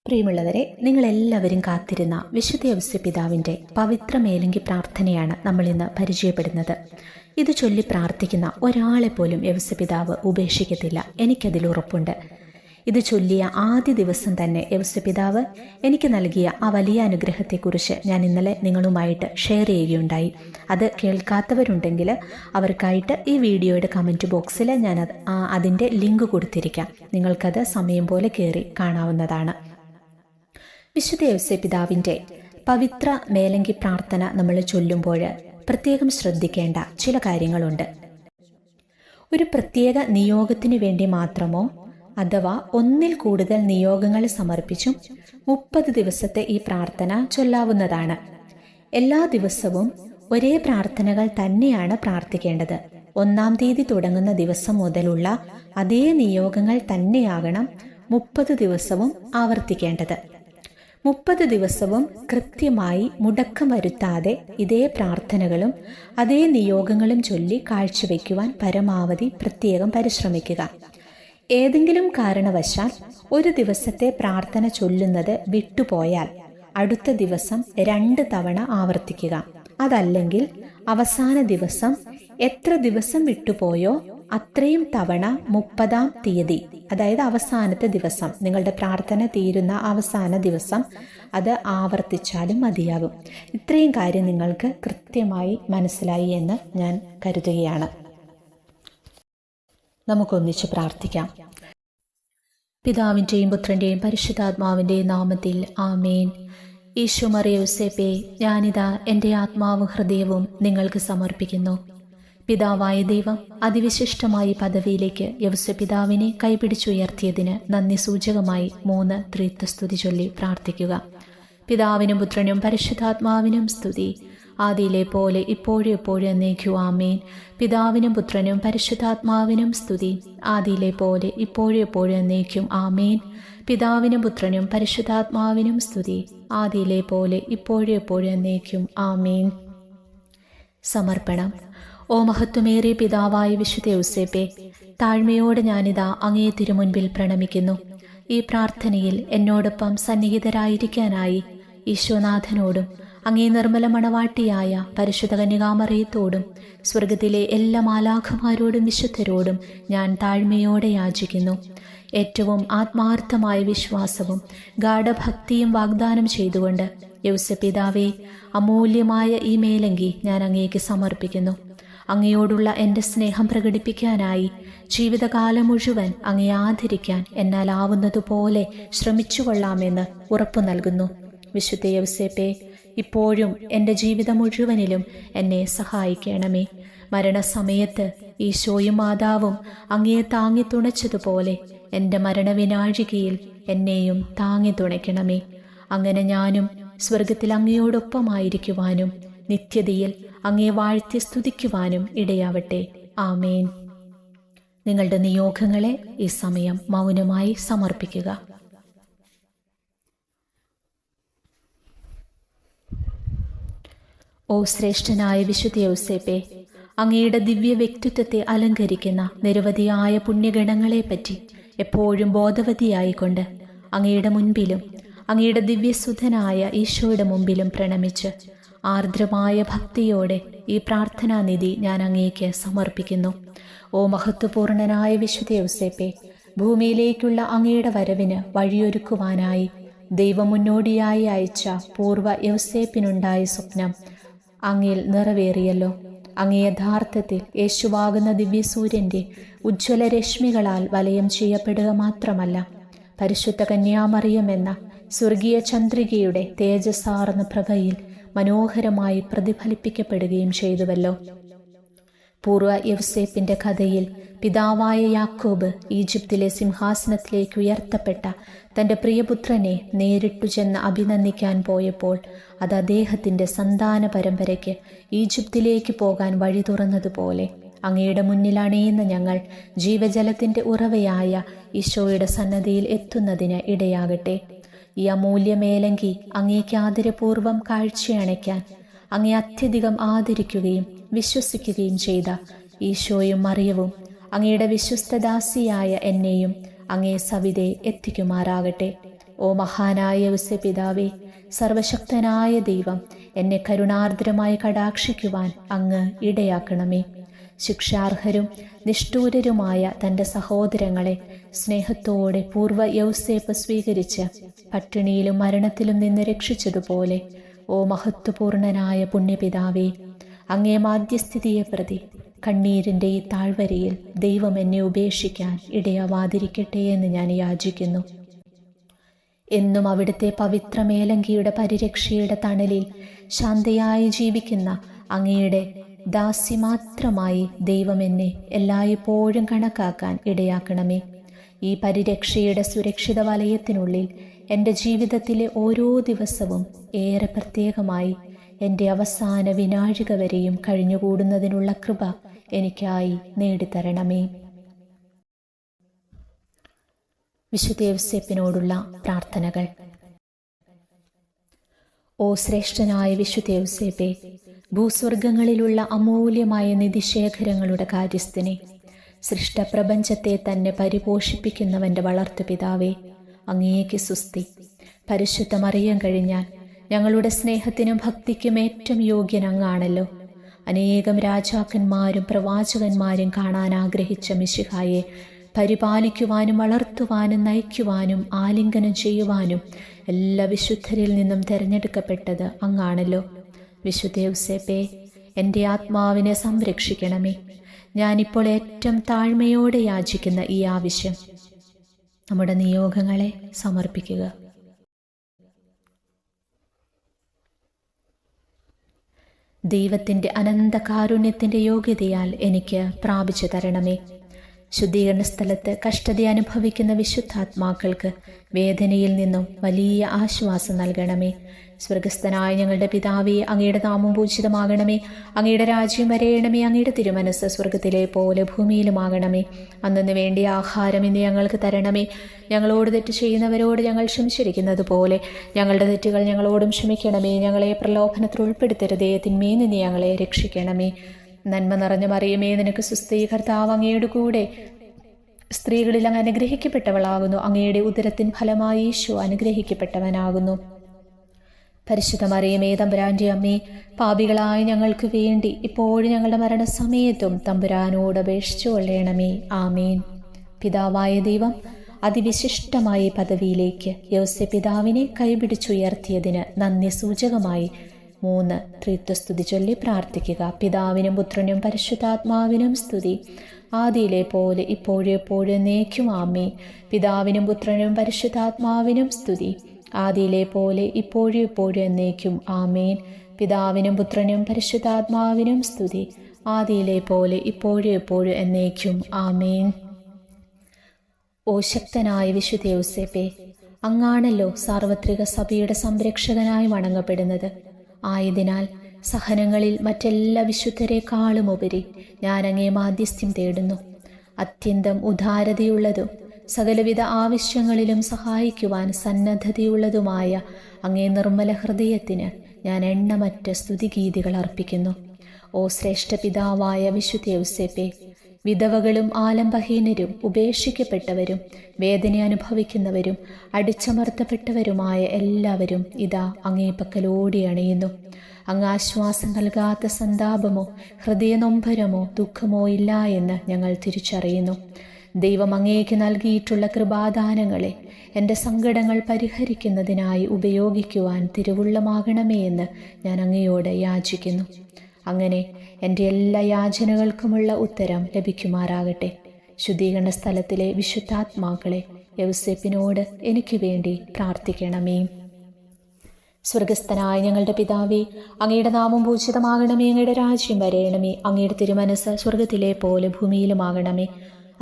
പ്രിയമുള്ളവരെ, നിങ്ങളെല്ലാവരും കാത്തിരുന്ന വിശുദ്ധ യൗസേപ്പിതാവിൻ്റെ പവിത്ര മേലങ്കി പ്രാർത്ഥനയാണ് നമ്മൾ ഇന്ന് പരിചയപ്പെടുന്നത്. ഇത് ചൊല്ലി പ്രാർത്ഥിക്കുന്ന ഒരാളെ പോലും യൗസേപ്പിതാവ് ഉപേക്ഷിക്കത്തില്ല, എനിക്കതിൽ ഉറപ്പുണ്ട്. ഇത് ചൊല്ലിയ ആദ്യ ദിവസം തന്നെ യൗസേപ്പിതാവ് എനിക്ക് നൽകിയ ആ വലിയ അനുഗ്രഹത്തെക്കുറിച്ച് ഞാൻ ഇന്നലെ നിങ്ങളുമായിട്ട് ഷെയർ ചെയ്യുകയുണ്ടായി. അത് കേൾക്കാത്തവരുണ്ടെങ്കിൽ അവർക്കായിട്ട് ഈ വീഡിയോയുടെ കമൻറ്റ് ബോക്സിൽ ഞാൻ അതിൻ്റെ ലിങ്ക് കൊടുത്തിരിക്കാം. നിങ്ങൾക്കത് സമയം പോലെ കയറി കാണാവുന്നതാണ്. വിശുദ്ധ യൗസേപ്പിതാവിൻ്റെ പവിത്ര മേലങ്കി പ്രാർത്ഥന നമ്മൾ ചൊല്ലുമ്പോൾ പ്രത്യേകം ശ്രദ്ധിക്കേണ്ട ചില കാര്യങ്ങളുണ്ട്. ഒരു പ്രത്യേക നിയോഗത്തിനു വേണ്ടി മാത്രമോ അഥവാ ഒന്നിൽ കൂടുതൽ നിയോഗങ്ങൾ സമർപ്പിച്ചും 30 ദിവസത്തെ ഈ പ്രാർത്ഥന ചൊല്ലാവുന്നതാണ്. എല്ലാ ദിവസവും ഒരേ പ്രാർത്ഥനകൾ തന്നെയാണ് പ്രാർത്ഥിക്കേണ്ടത്. 1-ാം തീയതി തുടങ്ങുന്ന ദിവസം മുതലുള്ള അതേ നിയോഗങ്ങൾ തന്നെയാകണം 30 ദിവസവും ആവർത്തിക്കേണ്ടത്. 30 ദിവസവും കൃത്യമായി മുടക്കം വരുത്താതെ ഇതേ പ്രാർത്ഥനകളും അതേ നിയോഗങ്ങളും ചൊല്ലി കാഴ്ചവെക്കുവാൻ പരമാവധി പ്രത്യേകം പരിശ്രമിക്കുക. ഏതെങ്കിലും കാരണവശാൽ ഒരു ദിവസത്തെ പ്രാർത്ഥന ചൊല്ലുന്നത് വിട്ടുപോയാൽ അടുത്ത ദിവസം 2 തവണ ആവർത്തിക്കുക. അതല്ലെങ്കിൽ അവസാന ദിവസം എത്ര ദിവസം വിട്ടുപോയോ അത്രയും തവണ 30-ാം തീയതി, അതായത് അവസാനത്തെ ദിവസം, നിങ്ങളുടെ പ്രാർത്ഥന തീരുന്ന അവസാന ദിവസം അത് ആവർത്തിച്ചാലും മതിയാകും. ഇത്രയും കാര്യം നിങ്ങൾക്ക് കൃത്യമായി മനസ്സിലായി എന്ന് ഞാൻ കരുതുകയാണ്. നമുക്കൊന്നിച്ച് പ്രാർത്ഥിക്കാം. പിതാവിൻ്റെയും പുത്രൻ്റെയും പരിശുദ്ധാത്മാവിൻ്റെയും നാമത്തിൽ ആമേൻ. ഈശോ മറിയ യൗസേപ്പേ, ഞാനിതാ എൻ്റെ ആത്മാവും ഹൃദയവും നിങ്ങൾക്ക് സമർപ്പിക്കുന്നു. പിതാവായ ദൈവം അതിവിശിഷ്ടമായ പദവിയിലേക്ക് യൗസേപ്പിതാവിനെ കൈപിടിച്ചുയർത്തിയതിന് നന്ദി സൂചകമായി 3 ത്രിത്വസ്തുതി ചൊല്ലി പ്രാർത്ഥിക്കുക. പിതാവിനും പുത്രനും പരിശുദ്ധാത്മാവിനും സ്തുതി, ആദിയിലെ പോലെ ഇപ്പോഴും എപ്പോഴും എന്നേക്കും ആമേൻ. പിതാവിനും പുത്രനും പരിശുദ്ധാത്മാവിനും സ്തുതി, ആദിയിലെ പോലെ ഇപ്പോഴും എപ്പോഴും എന്നേക്കും ആമേൻ. പിതാവിനും പുത്രനും പരിശുദ്ധാത്മാവിനും സ്തുതി, ആദിയിലെ പോലെ ഇപ്പോഴും എപ്പോഴും എന്നേക്കും ആമേൻ. സമർപ്പണം. ഓ മഹത്വമേറിയ പിതാവായ വിശുദ്ധ യൗസേപ്പേ, താഴ്മയോടെ ഞാനിതാ അങ്ങേ തിരുമുൻപിൽ പ്രണമിക്കുന്നു. ഈ പ്രാർത്ഥനയിൽ എന്നോടൊപ്പം സന്നിഹിതരായിരിക്കാനായി ഈശോനാഥനോടും അങ്ങേ നിർമ്മല മണവാട്ടിയായ പരിശുദ്ധ കന്യകാമറിയത്തോടും സ്വർഗത്തിലെ എല്ലാ മാലാഖമാരോടും വിശുദ്ധരോടും ഞാൻ താഴ്മയോടെ യാചിക്കുന്നു. ഏറ്റവും ആത്മാർത്ഥമായ വിശ്വാസവും ഗാഢഭക്തിയും വാഗ്ദാനം ചെയ്തുകൊണ്ട് യൗസേപ്പിതാവേ, അമൂല്യമായ ഈ മേലങ്കി ഞാൻ അങ്ങേക്ക് സമർപ്പിക്കുന്നു. അങ്ങയോടുള്ള എൻ്റെ സ്നേഹം പ്രകടിപ്പിക്കാനായി ജീവിതകാലം മുഴുവൻ അങ്ങേ ആദരിക്കാൻ എന്നാലാവുന്നതുപോലെ ശ്രമിച്ചുകൊള്ളാമെന്ന് ഉറപ്പു നൽകുന്നു. വിശുദ്ധ യൗസേപ്പേ, ഇപ്പോഴും എൻ്റെ ജീവിതം മുഴുവനിലും എന്നെ സഹായിക്കണമേ. മരണസമയത്ത് ഈശോയും മാതാവും അങ്ങേ താങ്ങി തുണച്ചതുപോലെ എൻ്റെ മരണവിനാഴികയിൽ എന്നെയും താങ്ങി തുണയ്ക്കണമേ. അങ്ങനെ ഞാനും സ്വർഗത്തിൽ അങ്ങയോടൊപ്പമായിരിക്കുവാനും നിത്യതയിൽ അങ്ങേ വാഴ്ത്തി സ്തുതിക്കുവാനും ഇടയാവട്ടെ. ആമേൻ. നിങ്ങളുടെ നിയോഗങ്ങളെ ഈ സമയം മൗനമായി സമർപ്പിക്കുക. ഓ ശ്രേഷ്ഠനായ വിശുദ്ധ യൗസേപ്പേ, അങ്ങയുടെ ദിവ്യ വ്യക്തിത്വത്തെ അലങ്കരിക്കുന്ന നിരവധിയായ പുണ്യഗണങ്ങളെപ്പറ്റി എപ്പോഴും ബോധവതിയായിക്കൊണ്ട് അങ്ങയുടെ മുൻപിലും അങ്ങയുടെ ദിവ്യസുധനായ ഈശോയുടെ മുമ്പിലും പ്രണമിച്ച് ആർദ്രമായ ഭക്തിയോടെ ഈ പ്രാർത്ഥനാനിധി ഞാൻ അങ്ങേക്ക് സമർപ്പിക്കുന്നു. ഓ മഹത്വപൂർണനായ വിശുദ്ധ യൗസേപ്പേ, ഭൂമിയിലേക്കുള്ള അങ്ങയുടെ വരവിന് വഴിയൊരുക്കുവാനായി ദൈവം മുന്നോടിയായി അയച്ച പൂർവ്വ യൗസേപ്പിനുണ്ടായ സ്വപ്നം അങ്ങിൽ നിറവേറിയല്ലോ. അങ്ങേ യഥാർത്ഥത്തിൽ യേശുവാകുന്ന ദിവ്യസൂര്യൻ്റെ ഉജ്ജ്വല രശ്മികളാൽ വലയം ചെയ്യപ്പെടുക മാത്രമല്ല, പരിശുദ്ധ കന്യാമറിയം എന്ന സ്വർഗീയ ചന്ദ്രികയുടെ തേജസ്സാർന്ന പ്രഭയിൽ മനോഹരമായി പ്രതിഫലിപ്പിക്കപ്പെടുകയും ചെയ്തുവല്ലോ. പൂർവ്വ യൗസേപ്പിന്റെ കഥയിൽ പിതാവായ യാക്കോബ് ഈജിപ്തിലെ സിംഹാസനത്തിലേക്ക് ഉയർത്തപ്പെട്ട തൻ്റെ പ്രിയപുത്രനെ നേരിട്ടു ചെന്ന് അഭിനന്ദിക്കാൻ പോയപ്പോൾ അത് അദ്ദേഹത്തിൻ്റെ സന്താന പരമ്പരയ്ക്ക് ഈജിപ്തിലേക്ക് പോകാൻ വഴി തുറന്നതുപോലെ അങ്ങയുടെ മുന്നിൽ അണയുന്ന ഞങ്ങൾ ജീവജലത്തിൻ്റെ ഉറവയായ ഈശോയുടെ സന്നദ്ധിയിൽ എത്തുന്നതിന് ഇടയാകട്ടെ. ഈ അമൂല്യ മേലങ്കി അങ്ങേക്ക് ആദരപൂർവം കാഴ്ചയണയ്ക്കാൻ അങ്ങേ അത്യധികം ആദരിക്കുകയും വിശ്വസിക്കുകയും ചെയ്ത ഈശോയും മറിയവും അങ്ങയുടെ വിശ്വസ്തദാസിയായ എന്നെയും അങ്ങേ സവിധേ എത്തിക്കുമാറാകട്ടെ. ഓ മഹാനായ യൗസേപ്പിതാവേ, സർവശക്തനായ ദൈവം എന്നെ കരുണാർദ്രമായി കടാക്ഷിക്കുവാൻ അങ്ങ് ഇടയാക്കണമേ. ശിക്ഷാർഹരും നിഷ്ഠൂരരുമായ തൻ്റെ സഹോദരങ്ങളെ സ്നേഹത്തോടെ പൂർവ്വ യൗസേപ്പ് സ്വീകരിച്ച് പട്ടിണിയിലും മരണത്തിലും നിന്ന് രക്ഷിച്ചതുപോലെ, ഓ മഹത്വപൂർണനായ പുണ്യപിതാവേ, അങ്ങേ മാധ്യസ്ഥിതിയെ പ്രതി കണ്ണീരിൻ്റെ ഈ താഴ്വരയിൽ ദൈവം എന്നെ ഉപേക്ഷിക്കാൻ ഇടയാവാതിരിക്കട്ടെ എന്ന് ഞാൻ യാചിക്കുന്നു. എന്നും അവിടുത്തെ പവിത്ര മേലങ്കിയുടെ പരിരക്ഷയുടെ തണലിൽ ശാന്തയായി ജീവിക്കുന്ന അങ്ങയുടെ ദാസി മാത്രമായി ദൈവം എന്നെ എല്ലായ്പ്പോഴും കണക്കാക്കാൻ ഇടയാക്കണമേ. ഈ പരിരക്ഷയുടെ സുരക്ഷിത വലയത്തിനുള്ളിൽ എൻ്റെ ജീവിതത്തിലെ ഓരോ ദിവസവും ഏറെ പ്രത്യേകമായി എൻ്റെ അവസാന വിനാഴിക വരെയും കഴിഞ്ഞുകൂടുന്നതിനുള്ള കൃപ എനിക്കായി നേടിത്തരണമേ. വിശുദ്ധ യൗസേപ്പിനോടുള്ള പ്രാർത്ഥനകൾ. ഓ ശ്രേഷ്ഠനായ വിശുദ്ധ യൗസേപ്പേ, ഭൂസ്വർഗങ്ങളിലുള്ള അമൂല്യമായ നിധിശേഖരങ്ങളുടെ കാര്യസ്ഥനെ, സൃഷ്ടപ്രപഞ്ചത്തെ തന്നെ പരിപോഷിപ്പിക്കുന്നവൻ്റെ വളർത്തുപിതാവേ, അങ്ങേക്ക് സ്തുതി. പരിശുദ്ധ മറിയം കഴിഞ്ഞാൽ ഞങ്ങളുടെ സ്നേഹത്തിനും ഭക്തിക്കും ഏറ്റവും യോഗ്യൻ അങ്ങാണല്ലോ. അനേകം രാജാക്കന്മാരും പ്രവാചകന്മാരും കാണാൻ ആഗ്രഹിച്ച മിശിഹായെ പരിപാലിക്കുവാനും വളർത്തുവാനും നയിക്കുവാനും ആലിംഗനം ചെയ്യുവാനും എല്ലാ വിശുദ്ധരിൽ നിന്നും തിരഞ്ഞെടുക്കപ്പെട്ടത് അങ്ങാണല്ലോ. വിശുദ്ധ യൗസേപ്പേ, എൻ്റെ ആത്മാവിനെ സംരക്ഷിക്കണമേ. ഞാനിപ്പോൾ ഏറ്റവും താഴ്മയോടെ യാചിക്കുന്ന ഈ ആവശ്യം നമ്മുടെ നിയോഗങ്ങളെ സമർപ്പിക്കുക. ദൈവത്തിൻ്റെ അനന്ത കാരുണ്യത്തിൻ്റെ യോഗ്യതയാൽ എനിക്ക് പ്രാപിച്ചു തരണമേ. ശുദ്ധീകരണ സ്ഥലത്ത് കഷ്ടത അനുഭവിക്കുന്ന വിശുദ്ധാത്മാക്കൾക്ക് വേദനയിൽ നിന്നും വലിയ ആശ്വാസം നൽകണമേ. സ്വർഗസ്ഥനായ ഞങ്ങളുടെ പിതാവേ, അങ്ങയുടെ നാമം പൂജിതമാകണമേ. അങ്ങയുടെ രാജ്യം വരയണമേ. അങ്ങയുടെ തിരുമനസ് സ്വർഗത്തിലെ പോലെ ഭൂമിയിലുമാകണമേ. അന്നു വേണ്ടിയ ആഹാരം ഇന്ന് ഞങ്ങൾക്ക് തരണമേ. ഞങ്ങളോട് തെറ്റ് ചെയ്യുന്നവരോട് ഞങ്ങൾ ക്ഷമിച്ചിരിക്കുന്നത് പോലെ ഞങ്ങളുടെ തെറ്റുകൾ ഞങ്ങളോടും ക്ഷമിക്കണമേ. ഞങ്ങളെ പ്രലോഭനത്തിൽ ഉൾപ്പെടുത്തരുതേ, തിന്മയിൽ നിന്ന് ഞങ്ങളെ രക്ഷിക്കണമേ. നന്മ നിറഞ്ഞ മറിയമേ, നിനക്ക് സുസ്ഥി, കർത്താവ് അങ്ങയുടെ കൂടെ സ്ത്രീകളിൽ അങ്ങ് അനുഗ്രഹിക്കപ്പെട്ടവളാകുന്നു. അങ്ങയുടെ ഉദരത്തിൻ ഫലമായി ഈശോ അനുഗ്രഹിക്കപ്പെട്ടവനാകുന്നു. പരിശുദ്ധ മറിയമേ, തമ്പുരാൻ്റെ അമ്മേ, പാപികളായ ഞങ്ങൾക്ക് വേണ്ടി ഇപ്പോഴും ഞങ്ങളുടെ മരണസമയത്തും തമ്പുരാനോട് അപേക്ഷിച്ചു കൊള്ളണമേ. ആമേൻ. പിതാവായ ദൈവം അതിവിശിഷ്ടമായ പദവിയിലേക്ക് യൗസേപ്പിതാവിനെ കൈപിടിച്ചുയർത്തിയതിന് നന്ദി സൂചകമായി 3 ത്രിത്വസ്തുതി ചൊല്ലി പ്രാർത്ഥിക്കുക. പിതാവിനും പുത്രനും പരിശുദ്ധാത്മാവിനും സ്തുതി, ആദിയിലെ പോലെ ഇപ്പോഴും എപ്പോഴും എന്നേക്കും. ആമേൻ. പിതാവിനും പുത്രനും പരിശുദ്ധാത്മാവിനും സ്തുതി, ആദിയിലെ പോലെ ഇപ്പോഴും എപ്പോഴും എന്നേക്കും. ആമേൻ. പിതാവിനും പുത്രനും പരിശുദ്ധാത്മാവിനും സ്തുതി, ആദിയിലെ പോലെ ഇപ്പോഴും എപ്പോഴും എന്നേക്കും. ആമേൻ. ഓ ശക്തനായ വിശുദ്ധ യൗസേപ്പേ, അങ്ങാണല്ലോ സാർവത്രിക സഭയുടെ സംരക്ഷകനായി വണങ്ങപ്പെടുന്നത്. ആയതിനാൽ സഹനങ്ങളിൽ മറ്റെല്ലാ വിശുദ്ധരെക്കാളും ഉപരി ഞാൻ അങ്ങേ മാധ്യസ്ഥ്യം തേടുന്നു. അത്യന്തം ഉദാരതയുള്ളതും സകലവിധ ആവശ്യങ്ങളിലും സഹായിക്കുവാൻ സന്നദ്ധതയുള്ളതുമായ അങ്ങേ നിർമ്മല ഹൃദയത്തിന് ഞാൻ എണ്ണമറ്റ സ്തുതിഗീതികൾ അർപ്പിക്കുന്നു. ഓ ശ്രേഷ്ഠ പിതാവായ വിശുദ്ധ യൗസേപ്പേ, വിധവകളും ആലംബഹീനരും ഉപേക്ഷിക്കപ്പെട്ടവരും വേദന അനുഭവിക്കുന്നവരും അടിച്ചമർത്തപ്പെട്ടവരുമായ എല്ലാവരും ഇതാ അങ്ങേ പക്കലോടി അണയുന്നു. അങ്ങ് ആശ്വാസം നൽകാത്ത സന്താപമോ ഹൃദയനൊമ്പരമോ ദുഃഖമോ ഇല്ല എന്ന് ഞങ്ങൾ തിരിച്ചറിയുന്നു. ദൈവം അങ്ങേക്ക് നൽകിയിട്ടുള്ള കൃപാദാനങ്ങളെ എൻ്റെ സങ്കടങ്ങൾ പരിഹരിക്കുന്നതിനായി ഉപയോഗിക്കുവാൻ തിരുവുള്ളമാകണമേ എന്ന് ഞാൻ അങ്ങയോട് യാചിക്കുന്നു. അങ്ങനെ എൻ്റെ എല്ലാ യാചനകൾക്കുമുള്ള ഉത്തരം ലഭിക്കുമാറാകട്ടെ. ശുദ്ധീകരണ സ്ഥലത്തിലെ വിശുദ്ധാത്മാക്കളെ യൗസേപ്പിനോട് എനിക്ക് വേണ്ടി പ്രാർത്ഥിക്കണമേ. സ്വർഗസ്ഥനായ ഞങ്ങളുടെ പിതാവേ, അങ്ങയുടെ നാമം പൂജിതമാകണമേ. അങ്ങയുടെ രാജ്യം വരയണമേ. അങ്ങയുടെ തിരുമനസ് സ്വർഗത്തിലെ പോലെ ഭൂമിയിലുമാകണമേ.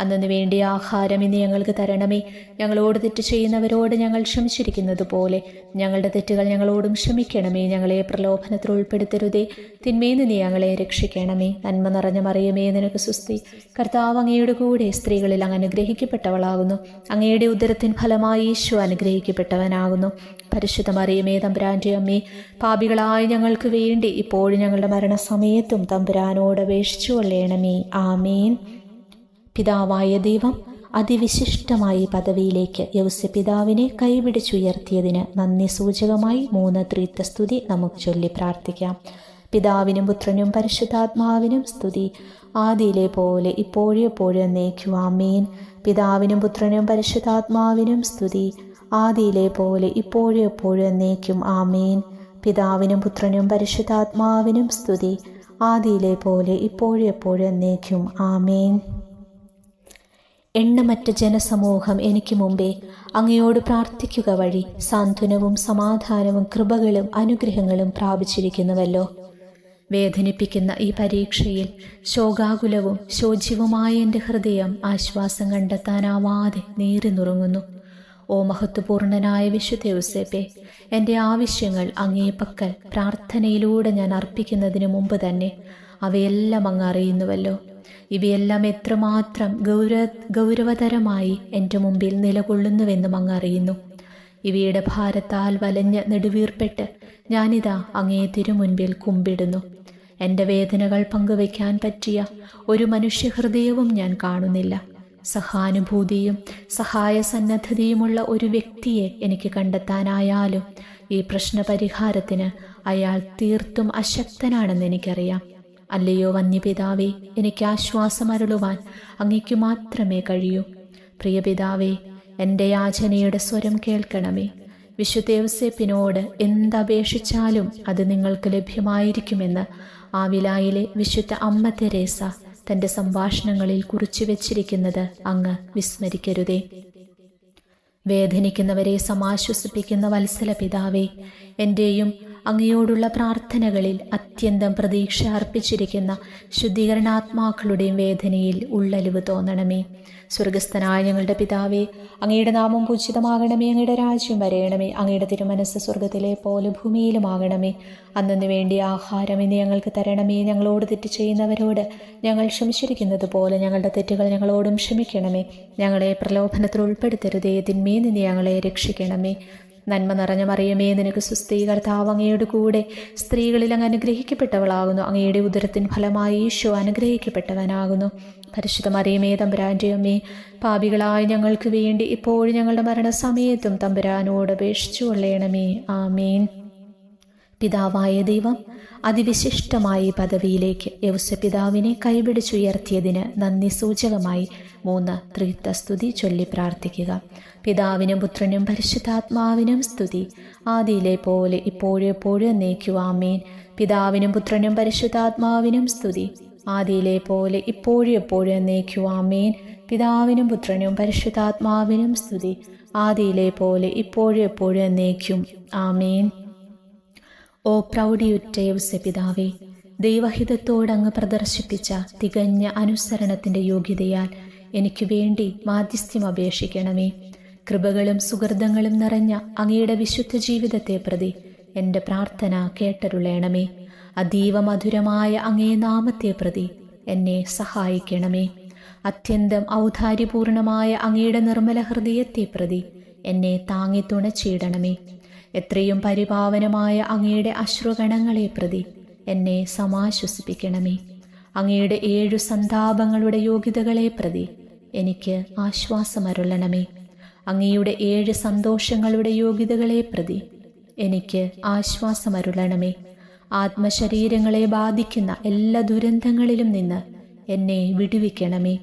അന്നു വേണ്ടിയ ആഹാരം ഇന്ന് ഞങ്ങൾക്ക് തരണമേ. ഞങ്ങളോട് തെറ്റ് ചെയ്യുന്നവരോട് ഞങ്ങൾ ക്ഷമിച്ചിരിക്കുന്നത് പോലെ ഞങ്ങളുടെ തെറ്റുകൾ ഞങ്ങളോടും ക്ഷമിക്കണമേ. ഞങ്ങളെ പ്രലോഭനത്തിൽ ഉൾപ്പെടുത്തരുതേ, തിന്മയിൽ നിന്ന് ഞങ്ങളെ രക്ഷിക്കണമേ. നന്മ നിറഞ്ഞ മറിയമേ, നിനക്ക് സുസ്തി, കർത്താവ് അങ്ങയുടെ കൂടെ സ്ത്രീകളിൽ അങ്ങ് അനുഗ്രഹിക്കപ്പെട്ടവളാകുന്നു. അങ്ങയുടെ ഉദരത്തിൻ ഫലമായി ഈശോ അനുഗ്രഹിക്കപ്പെട്ടവനാകുന്നു. പരിശുദ്ധ മറിയമേ, തമ്പുരാൻ്റെ അമ്മേ, പാപികളായ ഞങ്ങൾക്ക് വേണ്ടി ഇപ്പോഴും ഞങ്ങളുടെ മരണസമയത്തും തമ്പുരാനോട് അപേക്ഷിച്ചു കൊള്ളണമേ. ആമേൻ. പിതാവായ ദൈവം അതിവിശിഷ്ടമായി പദവിയിലേക്ക് യൗസപിതാവിനെ കൈപിടിച്ചുയർത്തിയതിന് നന്ദി സൂചകമായി 3 ത്രിത്വസ്തുതി നമുക്ക് ചൊല്ലി പ്രാർത്ഥിക്കാം. പിതാവിനും പുത്രനും പരിശുദ്ധാത്മാവിനും സ്തുതി, ആദിയിലെ പോലെ ഇപ്പോഴെപ്പോഴും എന്നേക്കും ആമേൻ. പിതാവിനും പുത്രനും പരിശുദ്ധാത്മാവിനും സ്തുതി, ആദിയിലെ പോലെ ഇപ്പോഴെപ്പോഴും എന്നേക്കും ആമേൻ. പിതാവിനും പുത്രനും പരിശുദ്ധാത്മാവിനും സ്തുതി, ആദിയിലെ പോലെ ഇപ്പോഴെപ്പോഴും എന്നേക്കും ആമേൻ. എണ്ണമറ്റ ജനസമൂഹം എനിക്ക് മുമ്പേ അങ്ങയോട് പ്രാർത്ഥിക്കുക വഴി സാന്ത്വനവും സമാധാനവും കൃപകളും അനുഗ്രഹങ്ങളും പ്രാപിച്ചിരിക്കുന്നുവല്ലോ. വേദനിപ്പിക്കുന്ന ഈ പരീക്ഷയിൽ ശോകാകുലവും ശോച്യവുമായ എൻ്റെ ഹൃദയം ആശ്വാസം കണ്ടെത്താനാവാതെ നീറി നുറുങ്ങുന്നു. ഓ മഹത്വപൂർണനായ വിശുദ്ധ യൗസേപ്പേ, എൻ്റെ ആവശ്യങ്ങൾ അങ്ങേ പക്കൽ പ്രാർത്ഥനയിലൂടെ ഞാൻ അർപ്പിക്കുന്നതിന് മുമ്പ് തന്നെ അവയെല്ലാം അങ്ങ് അറിയുന്നുവല്ലോ. ഇവയെല്ലാം എത്രമാത്രം ഗൗരവതരമായി എൻ്റെ മുമ്പിൽ നിലകൊള്ളുന്നുവെന്നും അങ്ങ് അറിയുന്നു. ഇവയുടെ ഭാരത്താൽ വലഞ്ഞ് നെടുവീർപ്പെട്ട് ഞാനിതാ അങ്ങേ തിരുമുൻപിൽ കുമ്പിടുന്നു. എൻ്റെ വേദനകൾ പങ്കുവയ്ക്കാൻ പറ്റിയ ഒരു മനുഷ്യഹൃദയവും ഞാൻ കാണുന്നില്ല. സഹാനുഭൂതിയും സഹായസന്നദ്ധതയുമുള്ള ഒരു വ്യക്തിയെ എനിക്ക് കണ്ടെത്താനായാലും ഈ പ്രശ്നപരിഹാരത്തിന് അയാൾ തീർത്തും അശക്തനാണെന്ന് എനിക്കറിയാം. അല്ലയോ വന്യപിതാവേ, എനിക്ക് ആശ്വാസമരുളുവാൻ അങ്ങയ്ക്കു മാത്രമേ കഴിയൂ. പ്രിയപിതാവേ, എൻ്റെ യാചനയുടെ സ്വരം കേൾക്കണമേ. വിശുദ്ധ യൗസേപ്പിനോട് എന്തപേക്ഷിച്ചാലും അത് നിങ്ങൾക്ക് ലഭ്യമായിരിക്കുമെന്ന് ആവിലായിലെ വിശുദ്ധ അമ്മ തെരേസ തൻ്റെ സംഭാഷണങ്ങളിൽ കുറിച്ചു വച്ചിരിക്കുന്നത് അങ്ങ് വിസ്മരിക്കരുതേ. വേദനിക്കുന്നവരെ സമാശ്വസിപ്പിക്കുന്ന വത്സല പിതാവേ, എൻ്റെയും അങ്ങയോടുള്ള പ്രാർത്ഥനകളിൽ അത്യന്തം പ്രതീക്ഷ അർപ്പിച്ചിരിക്കുന്ന ശുദ്ധീകരണാത്മാക്കളുടെയും വേദനയിൽ ഉള്ളലിവ് തോന്നണമേ. സ്വർഗസ്ഥനായ ഞങ്ങളുടെ പിതാവേ, അങ്ങയുടെ നാമം പൂജിതമാകണമേ. അങ്ങയുടെ രാജ്യം വരയണമേ. അങ്ങയുടെ തിരുമനസ് സ്വർഗത്തിലെ പോലെ ഭൂമിയിലുമാകണമേ. അന്നു വേണ്ടിയ ആഹാരം ഇന്ന് ഞങ്ങൾക്ക് തരണമേ. ഞങ്ങളോട് തെറ്റ് ചെയ്യുന്നവരോട് ഞങ്ങൾ ക്ഷമിച്ചിരിക്കുന്നത് പോലെ ഞങ്ങളുടെ തെറ്റുകൾ ഞങ്ങളോടും ക്ഷമിക്കണമേ. ഞങ്ങളെ പ്രലോഭനത്തിൽ ഉൾപ്പെടുത്തരുതേ, തിന്മയിൽ നിന്ന് ഞങ്ങളെ രക്ഷിക്കണമേ. നന്മ നിറഞ്ഞ മറിയമേ, നിനക്ക് സുസ്ഥി, കർത്താവ് അങ്ങയുടെ കൂടെ സ്ത്രീകളിൽ അങ്ങ് അനുഗ്രഹിക്കപ്പെട്ടവളാകുന്നു. അങ്ങയുടെ ഉദരത്തിൻ ഫലമായി ഈശോ അനുഗ്രഹിക്കപ്പെട്ടവനാകുന്നു. പരിശുദ്ധ മറിയമേ, തമ്പുരാൻ്റെ അമ്മേ, പാപികളായ ഞങ്ങൾക്ക് വേണ്ടി ഇപ്പോഴും ഞങ്ങളുടെ മരണസമയത്തും തമ്പുരാനോട് അപേക്ഷിച്ചു കൊള്ളണമേ. ആമേൻ. പിതാവായ ദൈവം അതിവിശിഷ്ടമായ പദവിയിലേക്ക് യൗസപിതാവിനെ കൈപിടിച്ചുയർത്തിയതിന് നന്ദി സൂചകമായി 3 ത്രിത്വസ്തുതി ചൊല്ലി പ്രാർത്ഥിക്കുക. പിതാവിനും പുത്രനും പരിശുദ്ധാത്മാവിനും സ്തുതി, ആദിയിലെ പോലെ ഇപ്പോഴെപ്പോഴും എന്നേക്കും ആമേൻ. പിതാവിനും പുത്രനും പരിശുദ്ധാത്മാവിനും സ്തുതി, ആദിയിലെ പോലെ ഇപ്പോഴെപ്പോഴും എന്നേക്കും ആമേൻ. പിതാവിനും പുത്രനും പരിശുദ്ധാത്മാവിനും സ്തുതി, ആദിയിലെ പോലെ ഇപ്പോഴെപ്പോഴും എന്നേക്കും ആമേൻ. ഓ പ്രൗഢിയുറ്റ യൗസപിതാവേ, ദൈവഹിതത്തോടങ്ങ് പ്രദർശിപ്പിച്ച തികഞ്ഞ അനുസരണത്തിൻ്റെ യോഗ്യതയാൽ എനിക്ക് വേണ്ടി മാധ്യസ്ഥ്യം അപേക്ഷിക്കണമേ. കൃപകളും സുഹൃതങ്ങളും നിറഞ്ഞ അങ്ങയുടെ വിശുദ്ധ ജീവിതത്തെ പ്രതി എൻ്റെ പ്രാർത്ഥന കേട്ടരുളേണമേ. അതീവ മധുരമായ അങ്ങേ നാമത്തെ പ്രതി എന്നെ സഹായിക്കണമേ. അത്യന്തം ഔദാര്യപൂർണമായ അങ്ങയുടെ നിർമ്മല ഹൃദയത്തെ പ്രതി എന്നെ താങ്ങി തുണച്ചിടണമേ. എത്രയും പരിപാവനമായ അങ്ങയുടെ അശ്രുഗണങ്ങളെ പ്രതി എന്നെ സമാശ്വസിപ്പിക്കണമേ. അങ്ങയുടെ 7 സന്താപങ്ങളുടെ യോഗ്യതകളെ പ്രതി എനിക്ക് ആശ്വാസമരുളണമേ. അങ്ങയുടെ 7 സന്തോഷങ്ങളുടെ യോഗ്യതകളെ പ്രതി എനിക്ക് ആശ്വാസമരുളണമേ. ആത്മശരീരങ്ങളെ ബാധിക്കുന്ന എല്ലാ ദുരന്തങ്ങളിലും നിന്ന് എന്നെ വിടുവിക്കണമേ.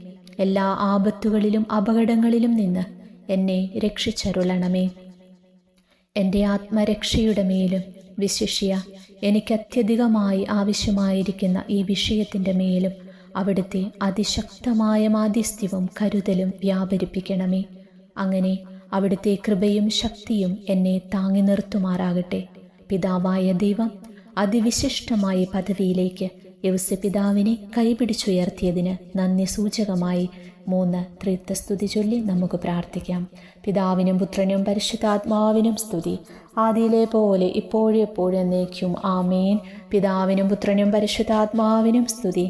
എല്ലാ ആപത്തുകളിലും അപകടങ്ങളിലും നിന്ന് എന്നെ രക്ഷിച്ചരുളണമേ. എൻ്റെ ആത്മരക്ഷയുടെ മേലും വിശിഷ്യ എനിക്ക് അത്യധികമായി ആവശ്യമായിരിക്കുന്ന ഈ വിഷയത്തിൻ്റെ മേലും അവിടുത്തെ അതിശക്തമായ മാധ്യസ്ഥ്യവും കരുതലും വ്യാപരിപ്പിക്കണമേ. അങ്ങനെ അവിടുത്തെ കൃപയും ശക്തിയും എന്നെ താങ്ങി നിർത്തുമാറാകട്ടെ. പിതാവായ ദൈവം അതിവിശിഷ്ടമായ പദവിയിലേക്ക് യൗസപിതാവിനെ കൈപിടിച്ചുയർത്തിയതിന് നന്ദി സൂചകമായി 3 ത്രിത്വസ്തുതി ചൊല്ലി നമുക്ക് പ്രാർത്ഥിക്കാം. പിതാവിനും പുത്രനും പരിശുദ്ധാത്മാവിനും സ്തുതി, ആദിയിലെ പോലെ ഇപ്പോഴെപ്പോഴും എന്നേക്കും ആമേൻ. പിതാവിനും പുത്രനും പരിശുദ്ധാത്മാവിനും സ്തുതി,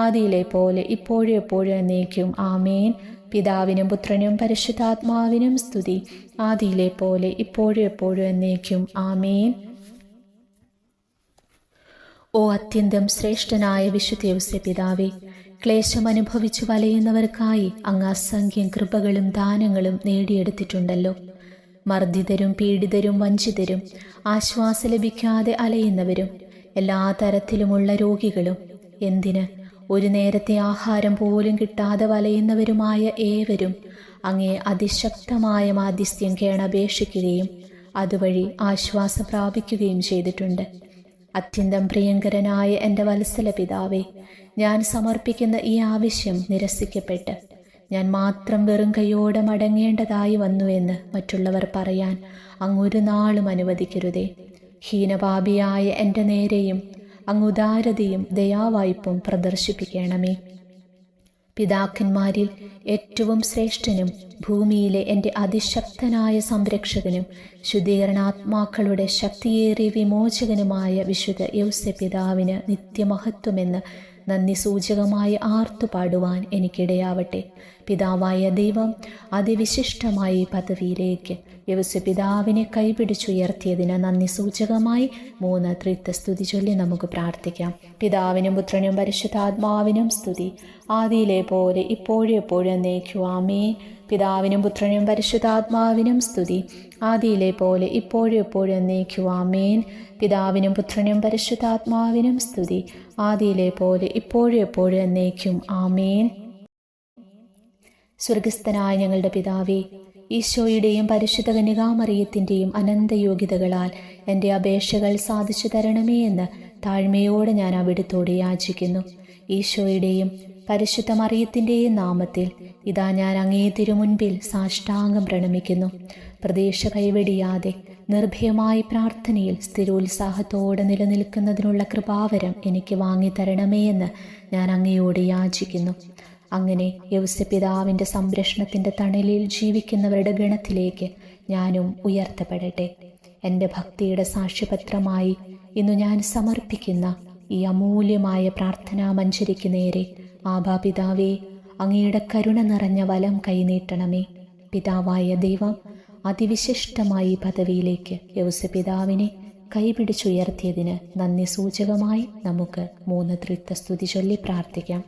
ആദിയിലെ പോലെ ഇപ്പോഴെപ്പോഴും എന്നേക്കും ആമേൻ. പിതാവിനും പുത്രനും പരിശുദ്ധാത്മാവിനും സ്തുതി, ആദിയിലെ പോലെ ഇപ്പോഴെപ്പോഴും എന്നേക്കും ആമേൻ. ഓ അത്യന്തം ശ്രേഷ്ഠനായ വിശുദ്ധ യൗസപിതാവേ, ക്ലേശമനുഭവിച്ചു വലയുന്നവർക്കായി അങ്ങ് അസംഖ്യം കൃപകളും ദാനങ്ങളും നേടിയെടുത്തിട്ടുണ്ടല്ലോ. മർദ്ദിതരും പീഡിതരും വഞ്ചിതരും ആശ്വാസം ലഭിക്കാതെ അലയുന്നവരും എല്ലാ തരത്തിലുമുള്ള രോഗികളും എന്തിന് ഒരു നേരത്തെ ആഹാരം പോലും കിട്ടാതെ വലയുന്നവരുമായ ഏവരും അങ്ങേ അതിശക്തമായ മാധ്യസ്ഥ്യം കേണപേക്ഷിക്കുകയും അതുവഴി ആശ്വാസം പ്രാപിക്കുകയും ചെയ്തിട്ടുണ്ട്. അത്യന്തം പ്രിയങ്കരനായ എൻ്റെ വത്സല പിതാവേ, ഞാൻ സമർപ്പിക്കുന്ന ഈ ആവശ്യം നിരസിക്കപ്പെട്ട് ഞാൻ മാത്രം വെറും കൈയോടെ മടങ്ങേണ്ടതായി വന്നുവെന്ന് മറ്റുള്ളവർ പറയാൻ അങ്ങൊരു നാളും അനുവദിക്കരുതേ. ഹീനപാപിയായ എൻ്റെ നേരെയും അങ്ങ് ഉദാരതയും ദയാവായ്പും പ്രദർശിപ്പിക്കണമേ. പിതാക്കന്മാരിൽ ഏറ്റവും ശ്രേഷ്ഠനും ഭൂമിയിലെ എൻ്റെ അതിശക്തനായ സംരക്ഷകനും ശുദ്ധീകരണാത്മാക്കളുടെ ശക്തിയേറിയ വിമോചകനുമായ വിശുദ്ധ യൗസേപ്പിതാവിന് നിത്യമഹത്വമെന്ന് നന്ദി സൂചകമായി ആർത്തുപാടുവാൻ എനിക്കിടയാവട്ടെ. പിതാവായ ദൈവം അതിവിശിഷ്ടമായ ഈ പദവിയിലേക്ക് യൗസേപ്പിതാവിനെ കൈപിടിച്ചുയർത്തിയതിന് നന്ദി സൂചകമായി 3 ത്രിത്വസ്തുതി ചൊല്ലി നമുക്ക് പ്രാർത്ഥിക്കാം. പിതാവിനും പുത്രനും പരിശുദ്ധാത്മാവിനും സ്തുതി, ആദിയിലെ പോലെ ഇപ്പോഴും എപ്പോഴും എന്നേക്കും ആമേൻ. പിതാവിനും പുത്രനും പരിശുദ്ധാത്മാവിനും സ്തുതി, ആദിയിലെ പോലെ ഇപ്പോഴും എപ്പോഴും എന്നേക്കും ആമേൻ. പിതാവിനും പുത്രനും പരിശുദ്ധാത്മാവിനും സ്തുതി, ആദിയിലെ പോലെ ഇപ്പോഴും എപ്പോഴും എന്നേക്കും ആമേൻ. സ്വർഗസ്ഥനായ ഞങ്ങളുടെ പിതാവേ, ഈശോയുടെയും പരിശുദ്ധ കന്യകാമറിയത്തിൻ്റെയും അനന്തയോഗ്യതകളാൽ എൻ്റെ അപേക്ഷകൾ സാധിച്ചു തരണമേ എന്ന് താഴ്മയോടെ ഞാൻ അവിടുത്തോട് യാചിക്കുന്നു. ഈശോയുടെയും പരിശുദ്ധ മറിയത്തിൻ്റെയും നാമത്തിൽ ഇതാ ഞാൻ അങ്ങേ തിരുമുൻപിൽ സാഷ്ടാംഗം പ്രണമിക്കുന്നു. പ്രതീക്ഷ കൈവെടിയാതെ നിർഭയമായി പ്രാർത്ഥനയിൽ സ്ഥിരോത്സാഹത്തോടെ നിലനിൽക്കുന്നതിനുള്ള കൃപാവരം എനിക്ക് വാങ്ങിത്തരണമേ എന്ന് ഞാൻ അങ്ങയോട് യാചിക്കുന്നു. അങ്ങനെ യൗസേപ്പിതാവിൻ്റെ സംരക്ഷണത്തിൻ്റെ തണലിൽ ജീവിക്കുന്നവരുടെ ഗണത്തിലേക്ക് ഞാനും ഉയർത്തപ്പെടട്ടെ. എൻ്റെ ഭക്തിയുടെ സാക്ഷ്യപത്രമായി ഇന്നു ഞാൻ സമർപ്പിക്കുന്ന ഈ അമൂല്യമായ പ്രാർത്ഥനാ മഞ്ജരിക്ക് നേരെ ആബാ പിതാവേ, അങ്ങയുടെ കരുണ നിറഞ്ഞ വലം കൈനീട്ടണമേ. പിതാവായ ദൈവം അതിവിശിഷ്ടമായ ഈ പദവിയിലേക്ക് യൗസേപ്പിതാവിനെ കൈപിടിച്ചുയർത്തിയതിന് നന്ദി സൂചകമായി നമുക്ക് 3 ത്രിത്വസ്തുതി ചൊല്ലി പ്രാർത്ഥിക്കാം.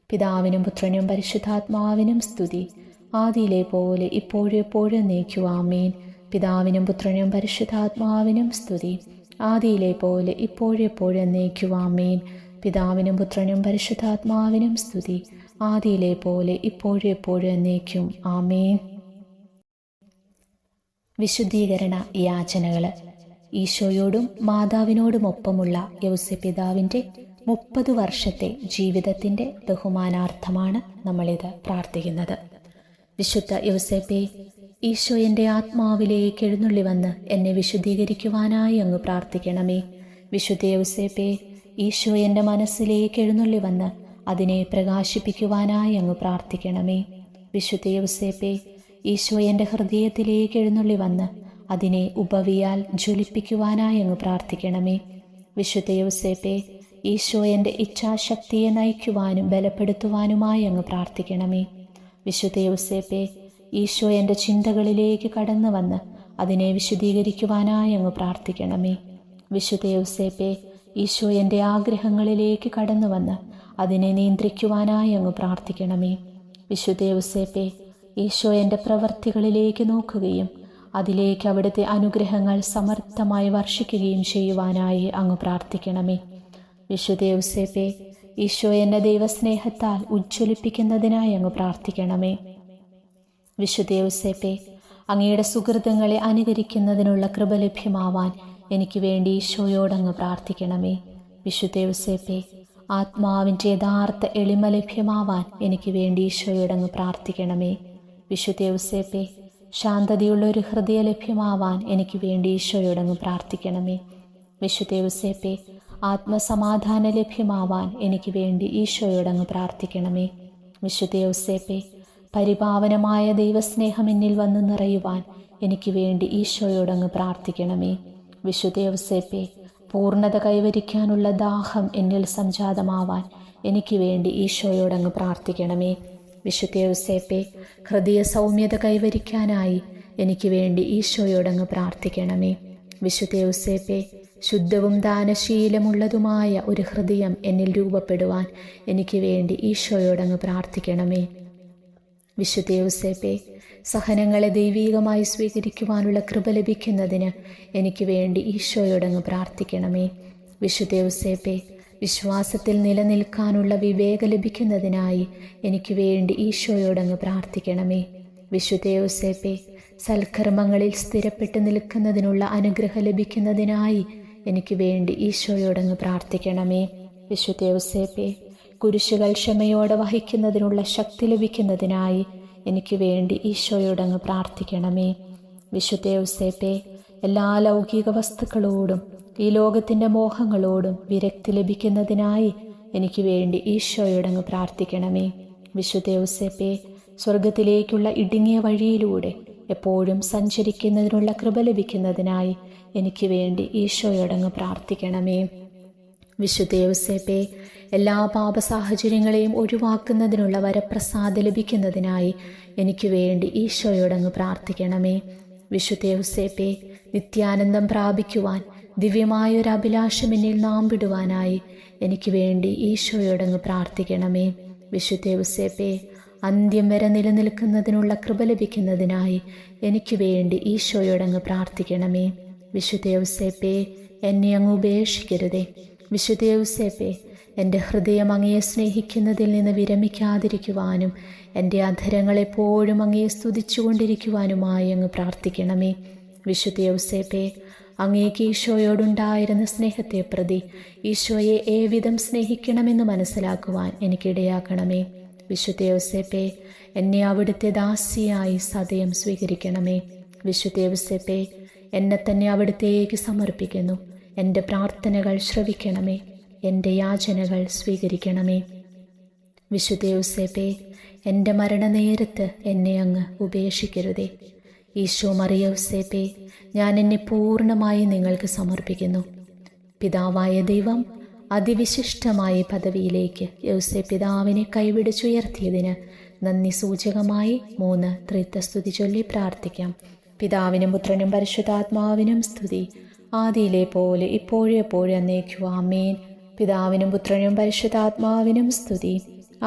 പിതാവിനും പുത്രനും പരിശുദ്ധാത്മാവിനും സ്തുതി, ആദിയിലെ പോലെ ഇപ്പോഴും എപ്പോഴും എന്നേക്കും ആമേൻ. പിതാവിനും പുത്രനും പരിശുദ്ധാത്മാവിനും സ്തുതി, ആദിയിലെ പോലെ ഇപ്പോഴും എപ്പോഴും എന്നേക്കും ആമേൻ. പിതാവിനും പുത്രനും പരിശുദ്ധാത്മാവിനും സ്തുതി, ആദിയിലെ പോലെ ഇപ്പോഴും എപ്പോഴും എന്നേക്കും ആമേൻ. വിശുദ്ധീകരണ യാചനകൾ. ഈശോയോടും മാതാവിനോടുമൊപ്പമുള്ള യൗസേപ്പിതാവിൻ്റെ 30 വർഷത്തെ ജീവിതത്തിൻ്റെ ബഹുമാനാർത്ഥമാണ് നമ്മളിത് പ്രാർത്ഥിക്കുന്നത്. വിശുദ്ധ യൗസേപ്പേ, ഈശോ എൻ്റെ ആത്മാവിലേക്ക് എഴുന്നള്ളി വന്ന് എന്നെ വിശുദ്ധീകരിക്കുവാനായി അങ്ങ് പ്രാർത്ഥിക്കണമേ. വിശുദ്ധ യൗസേപ്പേ, ഈശോ എൻ്റെ മനസ്സിലേക്ക് എഴുന്നള്ളി വന്ന് അതിനെ പ്രകാശിപ്പിക്കുവാനായി അങ്ങ് പ്രാർത്ഥിക്കണമേ. വിശുദ്ധ യൗസേപ്പേ, ഈശോ എൻ്റെ ഹൃദയത്തിലേക്ക് എഴുന്നള്ളി വന്ന് അതിനെ ഉപവിയാൽ ജ്വലിപ്പിക്കുവാനായി അങ്ങ് പ്രാർത്ഥിക്കണമേ. വിശുദ്ധ യൗസേപ്പേ, ഈശോ എൻ്റെ ഇച്ഛാശക്തിയെ നയിക്കുവാനും ബലപ്പെടുത്തുവാനുമായി അങ്ങ് പ്രാർത്ഥിക്കണമേ. വിശുദ്ധ യൗസേപ്പേ, ഈശോ എൻ്റെ ചിന്തകളിലേക്ക് കടന്നു വന്ന് അതിനെ വിശുദ്ധീകരിക്കുവാനായി അങ്ങ് പ്രാർത്ഥിക്കണമേ. വിശുദ്ധ യൗസേപ്പേ, ഈശോ എൻ്റെ ആഗ്രഹങ്ങളിലേക്ക് കടന്നു വന്ന് അതിനെ നിയന്ത്രിക്കുവാനായി അങ്ങ് പ്രാർത്ഥിക്കണമേ. വിശുദ്ധ യൗസേപ്പേ, ഈശോ എൻ്റെ പ്രവൃത്തികളിലേക്ക് നോക്കുകയും അതിലേക്ക് അവിടുത്തെ അനുഗ്രഹങ്ങൾ സമർത്ഥമായി വർഷിക്കുകയും ചെയ്യുവാനായി അങ്ങ് പ്രാർത്ഥിക്കണമേ. വിശുദ്ധ യൗസേപ്പേ, ഈശോ എന്നെ ദൈവസ്നേഹത്താൽ ഉജ്ജ്വലിപ്പിക്കുന്നതിനായി അങ്ങ് പ്രാർത്ഥിക്കണമേ. വിശുദ്ധ യൗസേപ്പേ, അങ്ങയുടെ സുഹൃത്തുക്കളെ അനുകരിക്കുന്നതിനുള്ള കൃപ ലഭ്യമാവാൻ എനിക്ക് വേണ്ടി ഈശോയോടങ്ങ് പ്രാർത്ഥിക്കണമേ. വിശുദ്ധ യൗസേപ്പേ, ആത്മാവിൻ്റെ യഥാർത്ഥ എളിമ ലഭ്യമാവാൻ എനിക്ക് വേണ്ടി ഈശോയോടങ്ങ് പ്രാർത്ഥിക്കണമേ. വിശുദ്ധ യൗസേപ്പേ, ശാന്തതയുള്ള ഒരു ഹൃദയ ലഭ്യമാവാൻ എനിക്ക് വേണ്ടി ഈശോയോടങ്ങ് പ്രാർത്ഥിക്കണമേ. വിശുദ്ധ യൗസേപ്പേ, ആത്മസമാധാനം ലഭ്യമാവാൻ എനിക്ക് വേണ്ടി ഈശോയോടങ്ങ് പ്രാർത്ഥിക്കണമേ. വിശുദ്ധ യൗസേപ്പേ, പരിപാവനമായ ദൈവസ്നേഹം എന്നിൽ വന്നു നിറയുവാൻ എനിക്ക് വേണ്ടി ഈശോയോടങ്ങ് പ്രാർത്ഥിക്കണമേ. വിശുദ്ധ യൗസേപ്പേ, പൂർണ്ണത കൈവരിക്കാനുള്ള ദാഹം എന്നിൽ സംജാതമാവാൻ എനിക്ക് വേണ്ടി ഈശോയോടങ്ങ് പ്രാർത്ഥിക്കണമേ. വിശുദ്ധ യൗസേപ്പേ, ഹൃദയ സൗമ്യത കൈവരിക്കാനായി എനിക്ക് വേണ്ടി ഈശോയോടങ്ങ് പ്രാർത്ഥിക്കണമേ. വിശുദ്ധ യൗസേപ്പേ, ശുദ്ധവും ദാനശീലമുള്ളതുമായ ഒരു ഹൃദയം എന്നിൽ രൂപപ്പെടുവാൻ എനിക്ക് വേണ്ടി ഈശോയോടങ്ങ് പ്രാർത്ഥിക്കണമേ. വിശുദ്ധ യൗസേപ്പേ, സഹനങ്ങളെ ദൈവീകമായി സ്വീകരിക്കുവാനുള്ള കൃപ ലഭിക്കുന്നതിന് എനിക്ക് വേണ്ടി ഈശോയോടങ്ങ് പ്രാർത്ഥിക്കണമേ. വിശുദ്ധ യൗസേപ്പേ, വിശ്വാസത്തിൽ നിലനിൽക്കാനുള്ള വിവേകം ലഭിക്കുന്നതിനായി എനിക്ക് വേണ്ടി ഈശോയോടങ്ങ് പ്രാർത്ഥിക്കണമേ. വിശുദ്ധ യൗസേപ്പേ, സൽക്കർമ്മങ്ങളിൽ സ്ഥിരപ്പെട്ട് നിൽക്കുന്നതിനുള്ള അനുഗ്രഹം ലഭിക്കുന്നതിനായി എനിക്ക് വേണ്ടി ഈശോയോടങ്ങ് പ്രാർത്ഥിക്കണമേ. വിശുദ്ധ യൗസേപ്പേ, കുരിശുകൾ ക്ഷമയോടെ വഹിക്കുന്നതിനുള്ള ശക്തി ലഭിക്കുന്നതിനായി എനിക്ക് വേണ്ടി ഈശോയോടങ്ങ് പ്രാർത്ഥിക്കണമേ. വിശുദ്ധ യൗസേപ്പേ, എല്ലാ ലൗകിക വസ്തുക്കളോടും ഈ ലോകത്തിൻ്റെ മോഹങ്ങളോടും വിരക്തി ലഭിക്കുന്നതിനായി എനിക്ക് വേണ്ടി ഈശോയോടങ്ങ് പ്രാർത്ഥിക്കണമേ. വിശുദ്ധ യൗസേപ്പേ, സ്വർഗത്തിലേക്കുള്ള ഇടുങ്ങിയ വഴിയിലൂടെ എപ്പോഴും സഞ്ചരിക്കുന്നതിനുള്ള കൃപ ലഭിക്കുന്നതിനായി എനിക്ക് വേണ്ടി ഈശോയോടങ്ങ് പ്രാർത്ഥിക്കണമേ. വിശുദ്ധ യൗസേപ്പേ, എല്ലാ പാപ സാഹചര്യങ്ങളെയും ഒഴിവാക്കുന്നതിനുള്ള വരപ്രസാദം ലഭിക്കുന്നതിനായി എനിക്ക് വേണ്ടി ഈശോയോടങ്ങ് പ്രാർത്ഥിക്കണമേ. വിശുദ്ധ യൗസേപ്പേ, നിത്യാനന്ദം പ്രാപിക്കുവാൻ ദിവ്യമായൊരു അഭിലാഷം എന്നിൽ നാമ്പിടുവാനായി എനിക്ക് വേണ്ടി ഈശോയോടങ്ങ് പ്രാർത്ഥിക്കണമേ. വിശുദ്ധ യൗസേപ്പേ, അന്ത്യം വരെ നിലനിൽക്കുന്നതിനുള്ള കൃപ ലഭിക്കുന്നതിനായി എനിക്ക് വേണ്ടി ഈശോയോടങ്ങ് പ്രാർത്ഥിക്കണമേ. വിശുദ്ധ യൗസേപ്പേ, എന്നെ അങ്ങ് ഉപേക്ഷിക്കരുതേ. വിശുദ്ധ യൗസേപ്പേ, എൻ്റെ ഹൃദയം അങ്ങയെ സ്നേഹിക്കുന്നതിൽ നിന്ന് വിരമിക്കാതിരിക്കുവാനും എൻ്റെ അധരങ്ങളെപ്പോഴും അങ്ങയെ സ്തുതിച്ചുകൊണ്ടിരിക്കുവാനുമായി അങ്ങ് പ്രാർത്ഥിക്കണമേ. വിശുദ്ധ യൗസേപ്പേ, അങ്ങേക്ക് ഈശോയോടുണ്ടായിരുന്ന സ്നേഹത്തെ പ്രതി ഈശോയെ ഏവിധം സ്നേഹിക്കണമെന്ന് മനസ്സിലാക്കുവാൻ എനിക്കിടയാക്കണമേ. വിശുദ്ധ യൗസേപ്പേ, എന്നെ അവിടുത്തെ ദാസിയായി സദയം സ്വീകരിക്കണമേ. വിശുദ്ധ യൗസേപ്പേ, എന്നെ തന്നെ അവിടുത്തേക്ക് സമർപ്പിക്കുന്നു. എൻ്റെ പ്രാർത്ഥനകൾ ശ്രവിക്കണമേ, എൻ്റെ യാചനകൾ സ്വീകരിക്കണമേ. വിശുദ്ധ യൗസേപ്പേ, എൻ്റെ മരണനേരത്ത് എന്നെ അങ്ങ് ഉപേക്ഷിക്കരുതേ. ഈശോ മറിയൗസേപ്പേ, ഞാൻ എന്നെ പൂർണ്ണമായി നിങ്ങൾക്ക് സമർപ്പിക്കുന്നു. പിതാവായ ദൈവം അതിവിശിഷ്ടമായ പദവിയിലേക്ക് യൗസേപ്പ് പിതാവിനെ കൈപിടിച്ചുയർത്തിയതിന് നന്ദി സൂചകമായി 3 ത്രിത്വസ്തുതി ചൊല്ലി പ്രാർത്ഥിക്കാം. പിതാവിനും പുത്രനും പരിശുദ്ധാത്മാവിനും സ്തുതി, ആദിയിലെ പോലെ ഇപ്പോഴും എപ്പോഴും എന്നേക്കും ആമേൻ. പിതാവിനും പുത്രനും പരിശുദ്ധാത്മാവിനും സ്തുതി,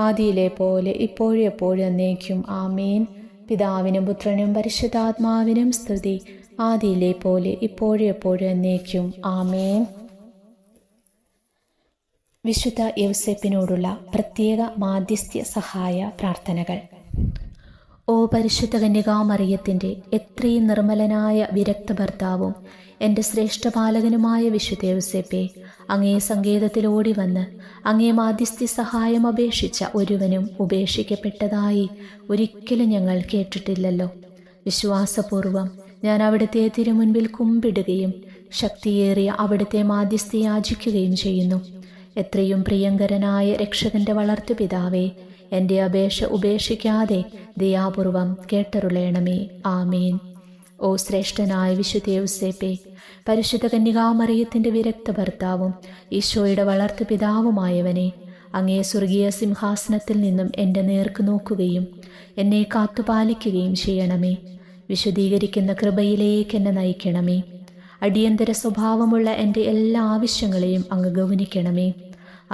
ആദിയിലെ പോലെ ഇപ്പോഴും എപ്പോഴും എന്നേക്കും ആമേൻ. പിതാവിനും പുത്രനും പരിശുദ്ധാത്മാവിനും സ്തുതി, ആദിയിലെ പോലെ ഇപ്പോഴും എപ്പോഴും എന്നേക്കും ആമേൻ. വിശുദ്ധ യൗസേപ്പിനോടുള്ള പ്രത്യേക മാധ്യസ്ഥ്യ സഹായ പ്രാർത്ഥനകൾ. ഓ പരിശുദ്ധ കന്യകാമറിയത്തിൻ്റെ എത്രയും നിർമ്മലനായ വിരക്ത ഭർത്താവും എൻ്റെ ശ്രേഷ്ഠപാലകനുമായ വിശുദ്ധ യൗസേപ്പേ, അങ്ങേ സങ്കേതത്തിലോടി വന്ന് അങ്ങേ മാധ്യസ്ഥ്യ സഹായം അപേക്ഷിച്ച ഒരുവനും ഉപേക്ഷിക്കപ്പെട്ടതായി ഒരിക്കലും ഞങ്ങൾ കേട്ടിട്ടില്ലല്ലോ. വിശ്വാസപൂർവം ഞാൻ അവിടുത്തെ തിരുമുൻപിൽ കുമ്പിടുകയും ശക്തിയേറിയ അവിടുത്തെ മാധ്യസ്ഥ യാചിക്കുകയും ചെയ്യുന്നു. എത്രയും പ്രിയങ്കരനായ രക്ഷകന്റെ വളർത്തുപിതാവേ, എൻ്റെ അപേക്ഷ ഉപേക്ഷിക്കാതെ ദയാപൂർവം കേട്ടരുളേണമേ. ആമേൻ. ഓ ശ്രേഷ്ഠനായ വിശുദ്ധ യൗസേപ്പേ, പരിശുദ്ധ കന്യകാമറിയത്തിൻ്റെ വിരക്ത ഭർത്താവും ഈശോയുടെ വളർത്തുപിതാവുമായവനെ, അങ്ങേ സ്വർഗീയ സിംഹാസനത്തിൽ നിന്നും എൻ്റെ നേർക്ക് നോക്കുകയും എന്നെ കാത്തുപാലിക്കുകയും ചെയ്യണമേ. വിശുദ്ധീകരിക്കുന്ന കൃപയിലേക്ക് എന്നെ നയിക്കണമേ. അടിയന്തര സ്വഭാവമുള്ള എൻ്റെ എല്ലാ ആവശ്യങ്ങളെയും അങ്ങ് ഗൗനിക്കണമേ.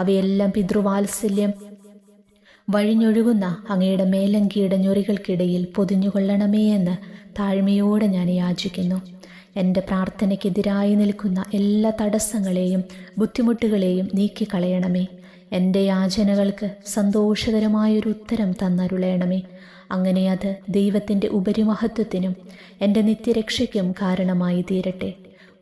അവയെല്ലാം പിതൃവാത്സല്യം വഴിഞ്ഞൊഴുകുന്ന അങ്ങയുടെ മേലങ്കിയുടെ ഞൊറികൾക്കിടയിൽ പൊതിഞ്ഞുകൊള്ളണമേ എന്ന് താഴ്മയോടെ ഞാൻ യാചിക്കുന്നു. എൻ്റെ പ്രാർത്ഥനയ്ക്കെതിരായി നിൽക്കുന്ന എല്ലാ തടസ്സങ്ങളെയും ബുദ്ധിമുട്ടുകളെയും നീക്കിക്കളയണമേ. എൻ്റെ യാചനകൾക്ക് സന്തോഷകരമായൊരു ഉത്തരം തന്നരുളയണമേ. അങ്ങനെ അത് ദൈവത്തിൻ്റെ ഉപരിമഹത്വത്തിനും എൻ്റെ നിത്യരക്ഷയ്ക്കും കാരണമായി തീരട്ടെ.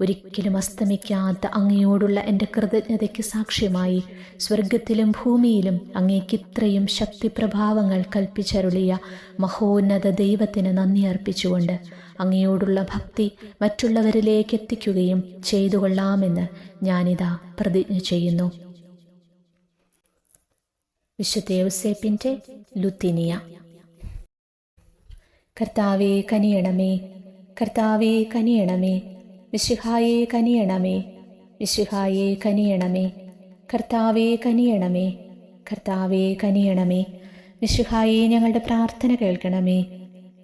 ഒരിക്കലും അസ്തമിക്കാത്ത അങ്ങയോടുള്ള എൻ്റെ കൃതജ്ഞതയ്ക്ക് സാക്ഷ്യമായി സ്വർഗത്തിലും ഭൂമിയിലും അങ്ങേക്കിത്രയും ശക്തിപ്രഭാവങ്ങൾ കൽപ്പിച്ചരുളിയ മഹോന്നത ദൈവത്തിന് നന്ദി അർപ്പിച്ചുകൊണ്ട് അങ്ങയോടുള്ള ഭക്തി മറ്റുള്ളവരിലേക്ക് എത്തിക്കുകയും ചെയ്തു കൊള്ളാമെന്ന് ഞാനിതാ പ്രതിജ്ഞ ചെയ്യുന്നു. വിശുദ്ധ യൗസേപ്പിൻ്റെ ലുത്തിനിയ. കർത്താവേ കനിയണമേ, കർത്താവേ കനിയണമേ, മിശിഹായേ കനിയണമേ, മിശിഹായേ കനിയണമേ, കർത്താവേ കനിയണമേ, കർത്താവേ കനിയണമേ. മിശിഹായേ ഞങ്ങളുടെ പ്രാർത്ഥന കേൾക്കണമേ,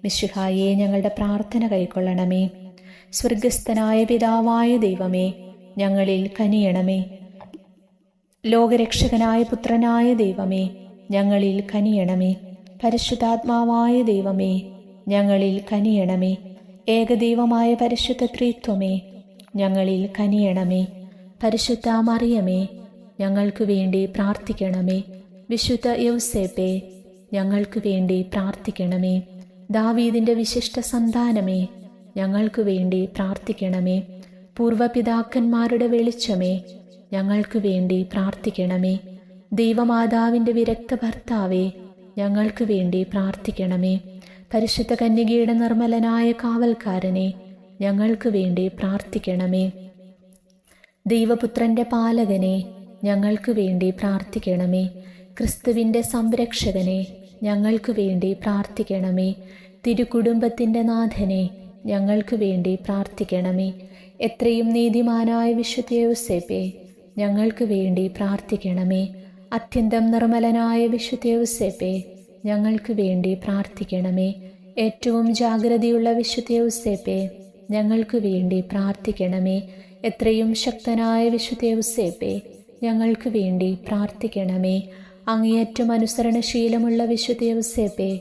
മിശിഹായേ ഞങ്ങളുടെ പ്രാർത്ഥന കൈക്കൊള്ളണമേ. സ്വർഗസ്ഥനായ പിതാവായ ദൈവമേ, ഞങ്ങളിൽ കനിയണമേ. ലോകരക്ഷകനായ പുത്രനായ ദൈവമേ, ഞങ്ങളിൽ കനിയണമേ. പരിശുദ്ധാത്മാവായ ദൈവമേ, ഞങ്ങളിൽ കനിയണമേ. ഏകദൈവമായ പരിശുദ്ധ ത്രിത്വമേ, ഞങ്ങളിൽ കനിയണമേ. പരിശുദ്ധ മറിയമേ, ഞങ്ങൾക്ക് വേണ്ടി പ്രാർത്ഥിക്കണമേ. വിശുദ്ധ യൗസേപ്പേ, ഞങ്ങൾക്ക് വേണ്ടി പ്രാർത്ഥിക്കണമേ. ദാവീദിന്റെ വിശിഷ്ട സന്താനമേ, ഞങ്ങൾക്ക് വേണ്ടി പ്രാർത്ഥിക്കണമേ. പൂർവപിതാക്കന്മാരുടെ വെളിച്ചമേ, ഞങ്ങൾക്ക് വേണ്ടി പ്രാർത്ഥിക്കണമേ. ദൈവമാതാവിന്റെ വിരക്ത ഭർത്താവേ, ഞങ്ങൾക്ക് വേണ്ടി പ്രാർത്ഥിക്കണമേ. പരിശുദ്ധ കന്യകയുടെ നിർമ്മലനായ കാവൽക്കാരനെ, ഞങ്ങൾക്ക് വേണ്ടി പ്രാർത്ഥിക്കണമേ. ദൈവപുത്രന്റെ പാലകനെ, ഞങ്ങൾക്ക് വേണ്ടി പ്രാർത്ഥിക്കണമേ. ക്രിസ്തുവിന്റെ സംരക്ഷകനെ, ഞങ്ങൾക്ക് വേണ്ടി പ്രാർത്ഥിക്കണമേ. തിരുകുടുംബത്തിന്റെ നാഥനെ, ഞങ്ങൾക്ക് വേണ്ടി പ്രാർത്ഥിക്കണമേ. എത്രയും നീതിമാനായ വിശുദ്ധ യൗസേപ്പേ, ഞങ്ങൾക്ക് വേണ്ടി പ്രാർത്ഥിക്കണമേ. അത്യന്തം നിർമ്മലനായ വിശുദ്ധ യൗസേപ്പേ, ഞങ്ങൾക്ക് വേണ്ടി പ്രാർത്ഥിക്കണമേ. ഏറ്റവും ജാഗ്രതയുള്ള വിശുദ്ധ യൗസേപ്പേ, ഞങ്ങൾക്ക് വേണ്ടി പ്രാർത്ഥിക്കണമേ. എത്രയും ശക്തനായ വിശുദ്ധ യൗസേപ്പേ, ഞങ്ങൾക്ക് വേണ്ടി പ്രാർത്ഥിക്കണമേ. അങ്ങേയറ്റം അനുസരണശീലമുള്ള വിശുദ്ധ യൗസേപ്പേ,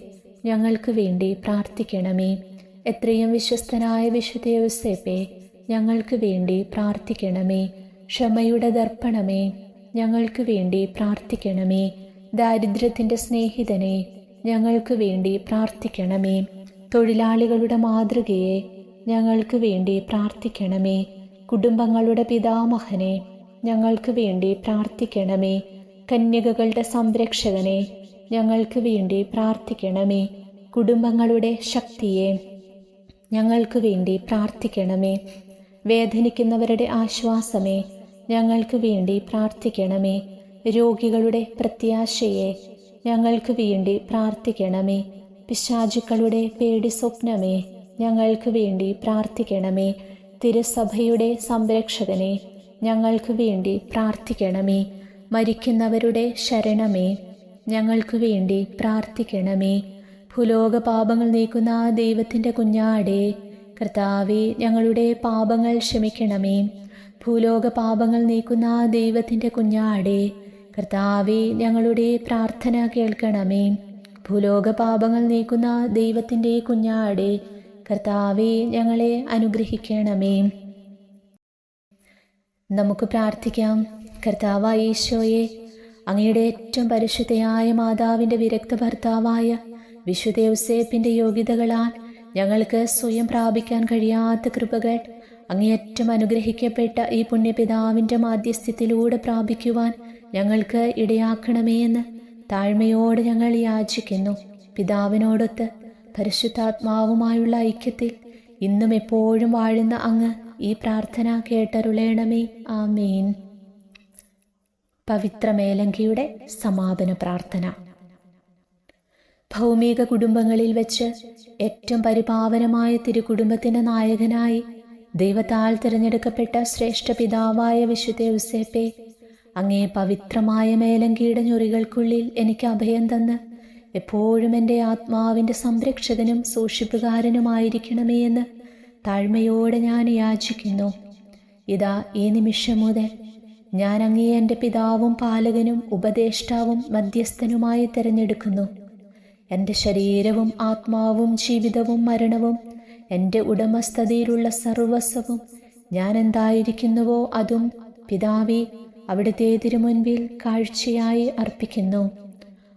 ഞങ്ങൾക്ക് വേണ്ടി പ്രാർത്ഥിക്കണമേ. എത്രയും വിശ്വസ്തനായ വിശുദ്ധ യൗസേപ്പേ, ഞങ്ങൾക്ക് വേണ്ടി പ്രാർത്ഥിക്കണമേ. ക്ഷമയുടെ ദർപ്പണമേ, ഞങ്ങൾക്ക് വേണ്ടി പ്രാർത്ഥിക്കണമേ. ദാരിദ്ര്യത്തിന്റെ സ്നേഹിതനെ, ഞങ്ങൾക്ക് വേണ്ടി പ്രാർത്ഥിക്കണമേ. തൊഴിലാളികളുടെ മാതൃകയെ, ഞങ്ങൾക്ക് വേണ്ടി പ്രാർത്ഥിക്കണമേ. കുടുംബങ്ങളുടെ പിതാമഹനെ, ഞങ്ങൾക്ക് വേണ്ടി പ്രാർത്ഥിക്കണമേ. കന്യകകളുടെ സംരക്ഷകനെ, ഞങ്ങൾക്ക് വേണ്ടി പ്രാർത്ഥിക്കണമേ. കുടുംബങ്ങളുടെ ശക്തിയെ, ഞങ്ങൾക്ക് വേണ്ടി പ്രാർത്ഥിക്കണമേ. വേദനിക്കുന്നവരുടെ ആശ്വാസമേ, ഞങ്ങൾക്ക് വേണ്ടി പ്രാർത്ഥിക്കണമേ. രോഗികളുടെ പ്രത്യാശയെ, ഞങ്ങൾക്ക് വേണ്ടി പ്രാർത്ഥിക്കണമേ. പിശാചുക്കളുടെ പേടി സ്വപ്നമേ, ഞങ്ങൾക്ക് വേണ്ടി പ്രാർത്ഥിക്കണമേ. തിരുസഭയുടെ സംരക്ഷകനെ, ഞങ്ങൾക്ക് വേണ്ടി പ്രാർത്ഥിക്കണമേ. മരിക്കുന്നവരുടെ ശരണമേ, ഞങ്ങൾക്ക് വേണ്ടി പ്രാർത്ഥിക്കണമേ. ഭൂലോക പാപങ്ങൾ നീക്കുന്ന ദൈവത്തിൻ്റെ കുഞ്ഞാടേ, കർത്താവേ, ഞങ്ങളുടെ പാപങ്ങൾ ക്ഷമിക്കണമേ. ഭൂലോക പാപങ്ങൾ നീക്കുന്ന ദൈവത്തിൻ്റെ കുഞ്ഞാടേ, കർത്താവേ, ഞങ്ങളുടെ പ്രാർത്ഥന കേൾക്കണമേ. ഭൂലോക പാപങ്ങൾ നീക്കുന്ന ദൈവത്തിൻ്റെ കുഞ്ഞാടേ, കർത്താവേ, ഞങ്ങളെ അനുഗ്രഹിക്കണമേ. നമുക്ക് പ്രാർത്ഥിക്കാം. കർത്താവായ ഈശോയെ, അങ്ങയുടെ ഏറ്റവും പരിശുദ്ധയായ മാതാവിൻ്റെ വിരക്ത ഭർത്താവായ വിശുദ്ധ യൗസേപ്പിൻ്റെ യോഗ്യതകളാൽ ഞങ്ങൾക്ക് സ്വയം പ്രാപിക്കാൻ കഴിയാത്ത കൃപകൾ അങ്ങേയറ്റം അനുഗ്രഹിക്കപ്പെട്ട ഈ പുണ്യപിതാവിൻ്റെ മാധ്യസ്ഥ്യത്തിലൂടെ പ്രാപിക്കുവാൻ ഞങ്ങൾക്ക് ഇടയാക്കണമേ എന്ന് താഴ്മയോട് ഞങ്ങൾ യാചിക്കുന്നു. പിതാവിനോടൊത്ത് പരിശുദ്ധാത്മാവുമായുള്ള ഐക്യത്തിൽ ഇന്നും എപ്പോഴും വാഴുന്ന അങ്ങ് ഈ പ്രാർത്ഥന കേട്ടരുളേണമേ. ആമേൻ. പവിത്ര മേലങ്കിയുടെ സമാപന പ്രാർത്ഥന. ഭൗമിക കുടുംബങ്ങളിൽ വെച്ച് ഏറ്റവും പരിപാവനമായ തിരുകുടുംബത്തിന്റെ നായകനായി ദൈവത്താൽ തിരഞ്ഞെടുക്കപ്പെട്ട ശ്രേഷ്ഠ പിതാവായ വിശുദ്ധ യൗസേപ്പേ, അങ്ങേ പവിത്രമായ മേലങ്കിയുടെ ഞൊറികൾക്കുള്ളിൽ എനിക്ക് അഭയം തന്ന് എപ്പോഴും എൻ്റെ ആത്മാവിൻ്റെ സംരക്ഷകനും സൂക്ഷിപ്പുകാരനുമായിരിക്കണമേ എന്ന് താഴ്മയോടെ ഞാൻ യാചിക്കുന്നു. ഇതാ ഈ നിമിഷം മുതൽ ഞാൻ അങ്ങേ എൻ്റെ പിതാവും പാലകനും ഉപദേഷ്ടാവും മധ്യസ്ഥനുമായി തിരഞ്ഞെടുക്കുന്നു. എൻ്റെ ശരീരവും ആത്മാവും ജീവിതവും മരണവും എൻ്റെ ഉടമസ്ഥതയിലുള്ള സർവസ്വവും ഞാൻ എന്തായിരിക്കുന്നുവോ അതും പിതാവേ, അവിടുത്തെ തിരുമുൻപിൽ കാഴ്ചയായി അർപ്പിക്കുന്നു.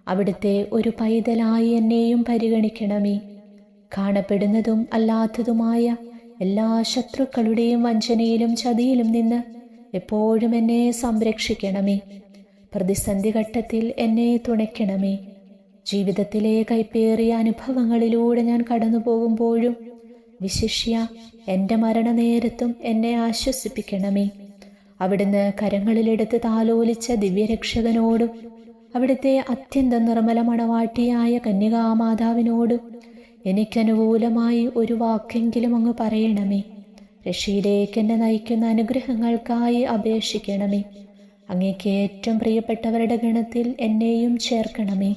അവിടുത്തെ ഒരു പൈതലായി എന്നെയും പരിഗണിക്കണമേ. കാണപ്പെടുന്നതും അല്ലാത്തതുമായ എല്ലാ ശത്രുക്കളുടെയും വഞ്ചനയിലും ചതിയിലും നിന്ന് എപ്പോഴും എന്നെ സംരക്ഷിക്കണമേ. പ്രതിസന്ധി ഘട്ടത്തിൽ എന്നെ തുണയ്ക്കണമേ. ജീവിതത്തിലെ കൈപ്പേറിയ അനുഭവങ്ങളിലൂടെ ഞാൻ കടന്നു പോകുമ്പോഴും വിശിഷ്യ എൻ്റെ മരണനേരത്തും എന്നെ ആശ്വസിപ്പിക്കണമേ. അവിടുന്ന് കരങ്ങളിലെടുത്ത് താലോലിച്ച ദിവ്യരക്ഷകനോടും അവിടുത്തെ അത്യന്തം നിർമ്മല മണവാട്ടിയായ കന്യകാമാതാവിനോടും എനിക്കനുകൂലമായി ഒരു വാക്കെങ്കിലും അങ്ങ് പറയണമേ. രക്ഷയിലേക്ക് എന്നെ നയിക്കുന്ന അനുഗ്രഹങ്ങൾക്കായി അപേക്ഷിക്കണമേ. അങ്ങേക്ക് ഏറ്റവും പ്രിയപ്പെട്ടവരുടെ ഗണത്തിൽ എന്നെയും ചേർക്കണമേ.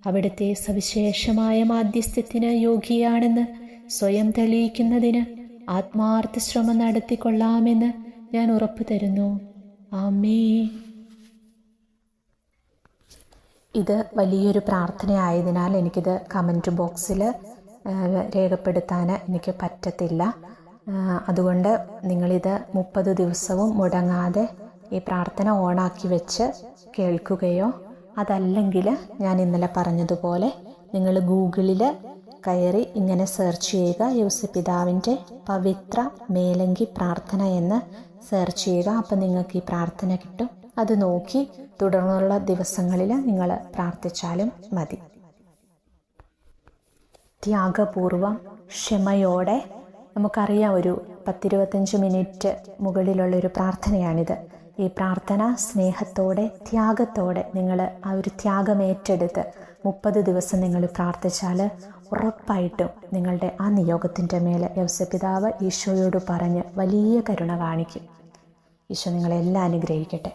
അവിടുത്തെ സവിശേഷമായ മാധ്യസ്ഥ്യത്തിന് യോഗ്യയാണെന്ന് സ്വയം തെളിയിക്കുന്നതിന് ആത്മാർത്ഥ ശ്രമം നടത്തിക്കൊള്ളാമെന്ന് ഞാൻ ഉറപ്പ് തരുന്നു. ആമേൻ. ഇത് വലിയൊരു പ്രാർത്ഥനയായതിനാൽ എനിക്കിത് കമൻറ്റ് ബോക്സിൽ രേഖപ്പെടുത്താൻ എനിക്ക് പറ്റത്തില്ല. അതുകൊണ്ട് നിങ്ങളിത് 30 ദിവസവും മുടങ്ങാതെ ഈ പ്രാർത്ഥന ഓണാക്കി വെച്ച് കേൾക്കുകയോ അതല്ലെങ്കിൽ ഞാൻ ഇന്നലെ പറഞ്ഞതുപോലെ നിങ്ങൾ ഗൂഗിളിൽ കയറി ഇങ്ങനെ സെർച്ച് ചെയ്യുക, യൗസപിതാവിൻ്റെ പവിത്ര മേലങ്കി പ്രാർത്ഥന എന്ന് സെർച്ച് ചെയ്യുക. അപ്പം നിങ്ങൾക്ക് ഈ പ്രാർത്ഥന കിട്ടും. അത് നോക്കി തുടർന്നുള്ള ദിവസങ്ങളിൽ നിങ്ങൾ പ്രാർത്ഥിച്ചാലും മതി. ത്യാഗപൂർവം ക്ഷമയോടെ, നമുക്കറിയാം ഒരു 10-25 മിനിറ്റ് മുകളിലുള്ളൊരു പ്രാർത്ഥനയാണിത്. ഈ പ്രാർത്ഥന സ്നേഹത്തോടെ ത്യാഗത്തോടെ നിങ്ങൾ ആ ഒരു ത്യാഗം ഏറ്റെടുത്ത് 30 ദിവസം നിങ്ങൾ പ്രാർത്ഥിച്ചാൽ ഉറപ്പായിട്ടും നിങ്ങളുടെ ആ നിയോഗത്തിൻ്റെ മേലെ യൗസപിതാവ് ഈശോയോട് പറഞ്ഞ് വലിയ കരുണ കാണിക്കും. ഈശോ നിങ്ങളെല്ലാം അനുഗ്രഹിക്കട്ടെ.